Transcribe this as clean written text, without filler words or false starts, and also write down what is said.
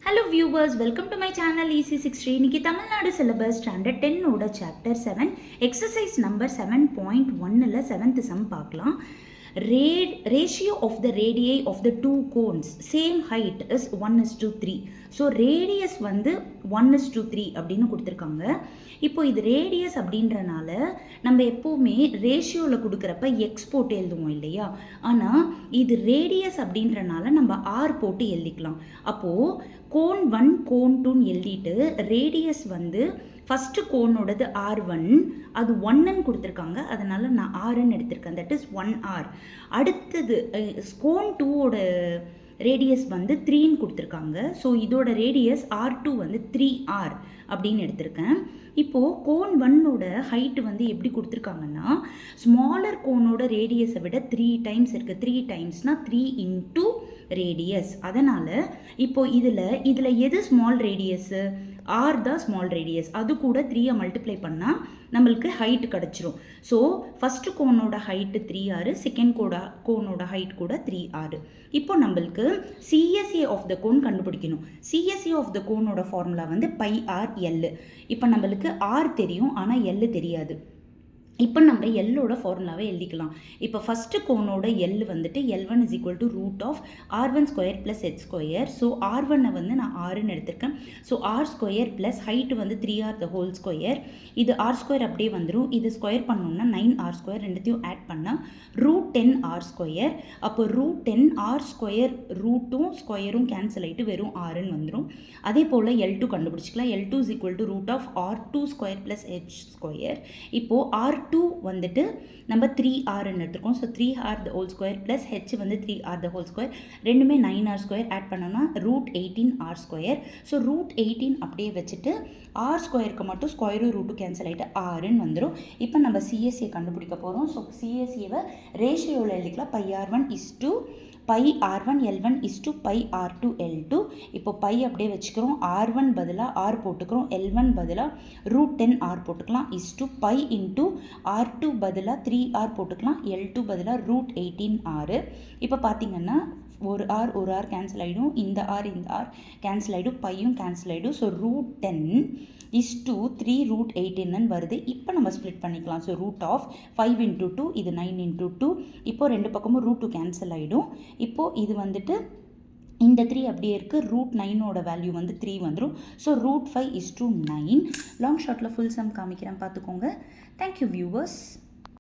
Hello viewers, welcome to my channel EC63. இன்னைக்கு Tamil Nadu syllabus standard 10 ஓட chapter 7 exercise number 7.1ல 7th sum பார்க்கலாம். Ratio of the radii of the two cones same height is 1:3. So radius வந்து 1:3 அப்படின்னு கொடுத்துருக்காங்க. இப்போ இது ரேடியஸ் அப்படின்றனால நம்ம எப்போவுமே ரேஷியோவில் கொடுக்குறப்ப எக்ஸ் போட்டு எழுதுவோம் இல்லையா, ஆனால் இது ரேடியஸ் அப்படின்றனால நம்ம ஆர் போட்டு எழுதிக்கலாம். அப்போது கோன் 1 கோன் 2ன்னு எழுதிட்டு ரேடியஸ் வந்து ஃபஸ்ட்டு கோனோடது R1, அது 1ன்னு கொடுத்துருக்காங்க, அதனால் நான் ஆர்ன்னு எடுத்திருக்கேன், தட் இஸ் 1R. அடுத்தது கோன் 2ஓட ரேடியஸ் வந்து 3ன்னு கொடுத்துருக்காங்க, ஸோ இதோட ரேடியஸ் R2 வந்து 3R அப்படின்னு எடுத்திருக்கேன். இப்போது கோன் 1ஓட ஹைட்டு வந்து எப்படி கொடுத்துருக்காங்கன்னா, ஸ்மாலர் கோனோட ரேடியஸை விட 3 டைம்ஸ் இருக்குது. 3 டைம்ஸ்னால் 3 இன்ட்டு ரேடியஸ். அதனால் இப்போது இதில் எது ஸ்மால் ரேடியஸு? ஆர் தான் ஸ்மால் ரேடியஸ். அது கூட 3 மல்டிப்ளை பண்ணால் நம்மளுக்கு ஹைட் கிடச்சிரும். ஸோ ஃபஸ்ட்டு கோனோட ஹைட்டு 3R, செகண்ட் கோனோட ஹைட் கூட 3R. இப்போ நம்மளுக்கு சிஎஸ்ஏ ஆஃப் த கோன் கண்டுபிடிக்கணும். சிஎஸ்ஏ ஆஃப் த கோனோட ஃபார்முலா வந்து πRL. இப்போ நம்மளுக்கு ஆர் தெரியும், ஆனால் எல் தெரியாது. இப்போ நம்ம எல்லோட ஃபார்முலாவை எழுதிக்கலாம். இப்போ ஃபஸ்ட்டு கோனோட எல் வந்துட்டு L1 = √R1² + H². So R1 வந்து நான் ஆறுன்னு எடுத்திருக்கேன். ஸோ R² ப்ளஸ் ஹைட்டு வந்து 3R². இது R² அப்படியே வந்துடும். இது ஸ்கொயர் பண்ணோம்னா 9R², ரெண்டுத்தையும் ஆட் பண்ணால் √10R². அப்போ √10R², ரூட்டும் ஸ்கொயரும் கேன்சல் ஆகிட்டு வெறும் ஆறுன்னு வந்துடும். அதே போல் L2 கண்டுபிடிச்சிக்கலாம். L2 = √R2² + H². இப்போது R2 வந்துட்டு நம்ம 3Rன்னு எடுத்துருக்கோம். ஸோ 3R² ப்ளஸ் H வந்து 3R², ரெண்டுமே 9R² ஆட் பண்ணோம்னா √18R². ஸோ √18 அப்படியே வச்சுட்டு R²க்கு மட்டும் ஸ்கொயரும் ரூட்டும் கேன்சல் ஆகிட்டு ஆறுன்னு வந்துடும். இப்போ நம்ம சிஎஸ்ஏ கண்டுபிடிக்க போகிறோம். ஸோ சிஎஸ்ஏவை ரேஷியோவில் எழுதிக்கலாம். πR1 L1 πR2 L2. இப்போ பை அப்படியே வச்சுக்கிறோம். R1 பதிலாக ஆர் போட்டுக்கிறோம், L1 பதிலாக √10R போட்டுக்கலாம், π இன்ட்டு R2 பதிலாக 3R போட்டுக்கலாம், L2 பதிலாக √18R. இப்போ பார்த்தீங்கன்னா ஒரு ஆர் கேன்சல் ஆகிடும், இந்த ஆர் கேன்சல் ஆகிடும், பையும் கேன்சல் ஆகிடும். ஸோ √10 3 √18 வருது. இப்போ நம்ம ஸ்ப்ளிட் பண்ணிக்கலாம். ஸோ √5 × 2, இது 9 × 2. இப்போது ரெண்டு பக்கமும் √2 கேன்சல் ஆகிடும். இப்போது இது வந்துட்டு இந்த 3 அப்படியே இருக்குது. √9ஓட வேல்யூ வந்து 3 வந்துடும். ஸோ √5 = 9. லாங் ஷார்ட்டில் ஃபுல் சம் காமிக்கிறேன், பார்த்துக்கோங்க. Thank you viewers.